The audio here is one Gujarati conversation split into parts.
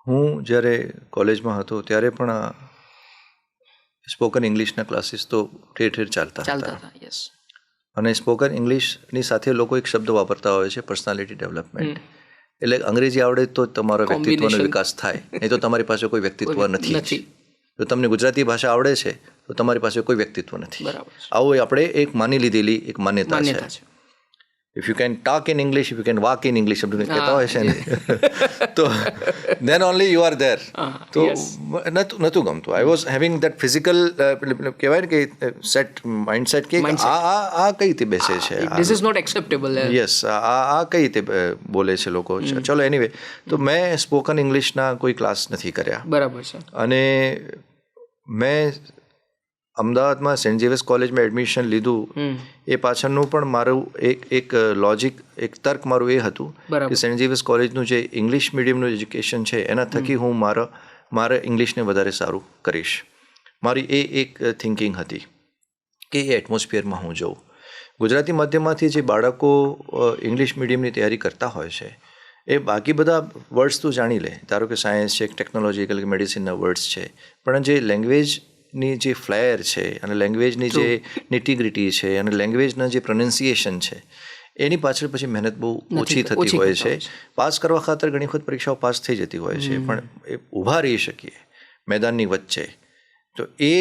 હું જ્યારે કોલેજમાં હતો ત્યારે પણ સ્પોકન ઇંગ્લિશના ક્લાસીસ તો ઠેર ઠેર ચાલતા હતા. યસ. અને સ્પોકન ઇંગ્લિશની સાથે લોકો એક શબ્દ વાપરતા હોય છે, પર્સનાલિટી ડેવલપમેન્ટ. એટલે અંગ્રેજી આવડે તો તમારો વ્યક્તિત્વનો વિકાસ થાય, નહીં તો તમારી પાસે કોઈ વ્યક્તિત્વ નથી. જો તમને ગુજરાતી ભાષા આવડે છે તો તમારી પાસે કોઈ વ્યક્તિત્વ નથી. આવું આપણે એક માની લીધેલી એક માન્યતા છે. If you can talk in English, if you can walk in English શબ્દ કહેતા હોય છે ને, તો then only you are there. તો નહોતું ગમતું. I was having that physical, કહેવાય ને કે સેટ માઇન્ડસેટ કે આ કઈ રીતે બેસે છે, this is not acceptable. Yes, આ કઈ રીતે બોલે છે લોકો. ચલો એનીવે, તો મેં સ્પોકન ઇંગ્લિશના કોઈ ક્લાસ નથી કર્યા. બરાબર છે. અને મેં અમદાવાદમાં સેન્ટ ઝેવિયર્સ કોલેજમાં એડમિશન લીધું. એ પાછળનું પણ મારું એક લોજિક, એક તર્ક મારું એ હતું કે સેન્ટ ઝેવિયર્સ કોલેજનું જે ઇંગ્લિશ મીડિયમનું એજ્યુકેશન છે એના થકી હું મારા ઇંગ્લિશને વધારે સારું કરીશ. મારી એ એક થિંકિંગ હતી કે એ એટમોસ્ફિયરમાં હું જઉં. ગુજરાતી માધ્યમમાંથી જે બાળકો ઇંગ્લિશ મીડિયમની તૈયારી કરતા હોય છે એ બાકી બધા વર્ડ્સ તો જાણી લે, ધારો કે સાયન્સ છે, ટેકનોલોજીકલ કે મેડિસિનના વર્ડ્સ છે, પણ જે લેંગ્વેજની જે ફ્લેર છે અને લેંગ્વેજની જે નિટીગ્રિટી છે અને લેંગ્વેજના જે પ્રોનાઉન્સિએશન છે એની પાછળ પછી મહેનત બહુ ઓછી થતી હોય છે. પાસ કરવા ખાતર ઘણી વખત પરીક્ષાઓ પાસ થઈ જતી હોય છે, પણ એ ઊભા રહી શકીએ મેદાનની વચ્ચે, તો એ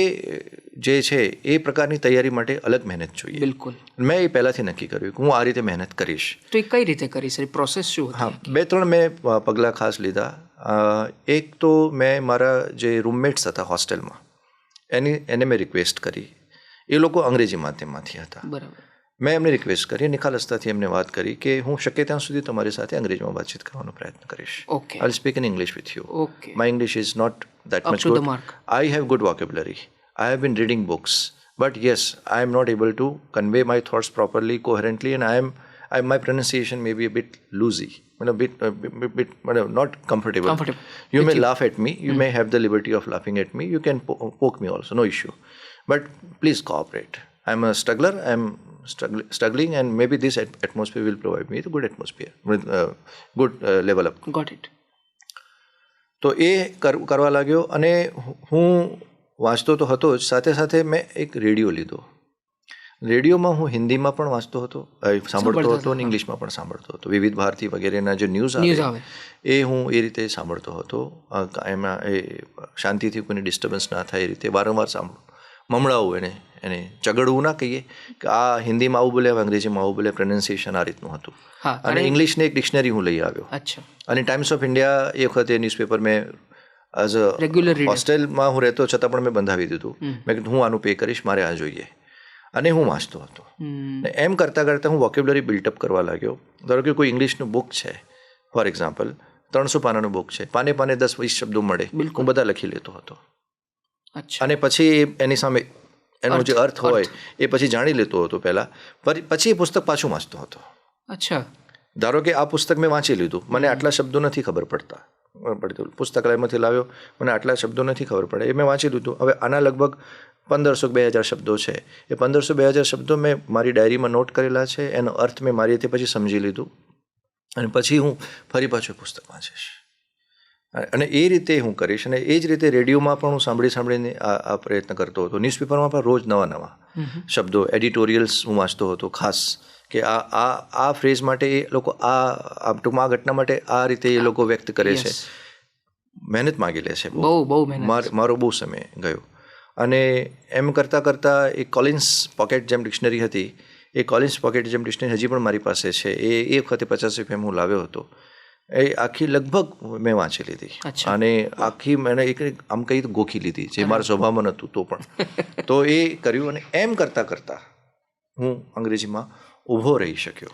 જે છે એ પ્રકારની તૈયારી માટે અલગ મહેનત જોઈએ. બિલકુલ. મેં એ પહેલાંથી નક્કી કર્યું કે હું આ રીતે મહેનત કરીશ. તો એ કઈ રીતે કરીશ? પ્રોસેસ શું હતી? હા, 2-3 મેં પગલાં ખાસ લીધા. એક તો મેં મારા જે રૂમમેટ્સ હતા હોસ્ટેલમાં એને મેં રિક્વેસ્ટ કરી. એ લોકો અંગ્રેજી માધ્યમમાંથી હતા. બરાબર. મેં એમને રિક્વેસ્ટ કરી, નિખાલસતાથી એમને વાત કરી કે હું શક્ય ત્યાં સુધી તમારી સાથે અંગ્રેજીમાં વાતચીત કરવાનો પ્રયત્ન કરીશ. Okay. I will speak in English with you. Okay. My English is not that much good. I have good vocabulary. I have been reading books. But yes, I am not able to convey my thoughts properly, coherently, and my pronunciation may be a bit loosey, a bit not comfortable. You may laugh at me. You may have the liberty of laughing at me. You can poke me also, no issue. But please cooperate. I am a struggler. I am struggling, and maybe this atmosphere will provide me the good atmosphere, with good level up. Got it. તો એ કરવા લાગ્યો. અને હું વાંચતો તો હતો જ, સાથે સાથે મેં એક રેડિયો લીધો. રેડિયોમાં હું હિન્દીમાં પણ વાંચતો હતો, સાંભળતો હતો, અને ઇંગ્લિશમાં પણ સાંભળતો હતો. વિવિધ ભારતી વગેરેના જે ન્યૂઝ આવે એ હું એ રીતે સાંભળતો હતો. એમાં એ શાંતિથી કોઈની ડિસ્ટર્બન્સ ના થાય એ રીતે વારંવાર મમડાવું, એને ચગડવું ના કહીએ કે આ હિન્દીમાં આવું બોલે, અંગ્રેજીમાં આવું બોલે, પ્રોનાઉન્સિએશન આ રીતનું હતું. અને ઇંગ્લિશની એક ડિક્શનરી હું લઈ આવ્યો. અને ટાઈમ્સ ઓફ ઇન્ડિયા એ વખતે ન્યૂઝપેપર મેં એઝ અ હોસ્ટેલમાં હું રહેતો છતાં પણ મેં બંધાવી દીધું. મેં કીધું હું આનું પે કરીશ, મારે આ જોઈએ. અને હું વાંચતો હતો. એમ કરતાં કરતાં હું વોકેબ્યુલરી બિલ્ટઅપ કરવા લાગ્યો. ધારો કે કોઈ ઇંગ્લિશનું બુક છે, ફોર એક્ઝામ્પલ 300 પાનાનું બુક છે, પાને 10-20 શબ્દો મળે, હું બધા લખી લેતો હતો. અને પછી એની સામે એનો જે અર્થ હોય એ પછી જાણી લેતો હતો પહેલાં, પછી એ પુસ્તક પાછું વાંચતો હતો. અચ્છા. ધારો કે આ પુસ્તક મેં વાંચી લીધું, મને આટલા શબ્દો નથી ખબર પડતા, પુસ્તકાલયમાંથી લાવ્યો, મને આટલા શબ્દો નથી ખબર પડે, એ મેં વાંચી લીધું. હવે આના લગભગ 1500-2000 શબ્દો છે. એ 1500-2000 શબ્દો મેં મારી ડાયરીમાં નોટ કરેલા છે, એનો અર્થ મેં મારી રીતે પછી સમજી લીધું, અને પછી હું ફરી પાછું પુસ્તક વાંચીશ. અને એ રીતે હું કરીશ. અને એ જ રીતે રેડિયોમાં પણ હું સાંભળીને આ પ્રયત્ન કરતો હતો. ન્યૂઝપેપરમાં પણ રોજ નવા શબ્દો, એડિટોરિયલ્સ હું વાંચતો હતો ખાસ, કે આ ફ્રેઝ માટે એ લોકો ટૂંકમાં આ ઘટના માટે આ રીતે એ લોકો વ્યક્ત કરે છે. મહેનત માગી લે છે, બહુ મારો બહુ સમય ગયો. અને એમ કરતાં કરતાં એક કોલિન્સ પોકેટ જેમ ડિક્શનરી હતી, એ કોલિન્સ પોકેટ જેમ ડિક્શનરી હજી પણ મારી પાસે છે. એ વખતે 50 રૂપિયામાં હું લાવ્યો હતો. એ આખી લગભગ મેં વાંચી લીધી. અને આખી મેં આમ કહી તો ગોખી લીધી, જે મારા સ્વભાવમાં નહોતું તો પણ. તો એ કર્યું, અને એમ કરતાં કરતાં હું અંગ્રેજીમાં ઊભો રહી શક્યો.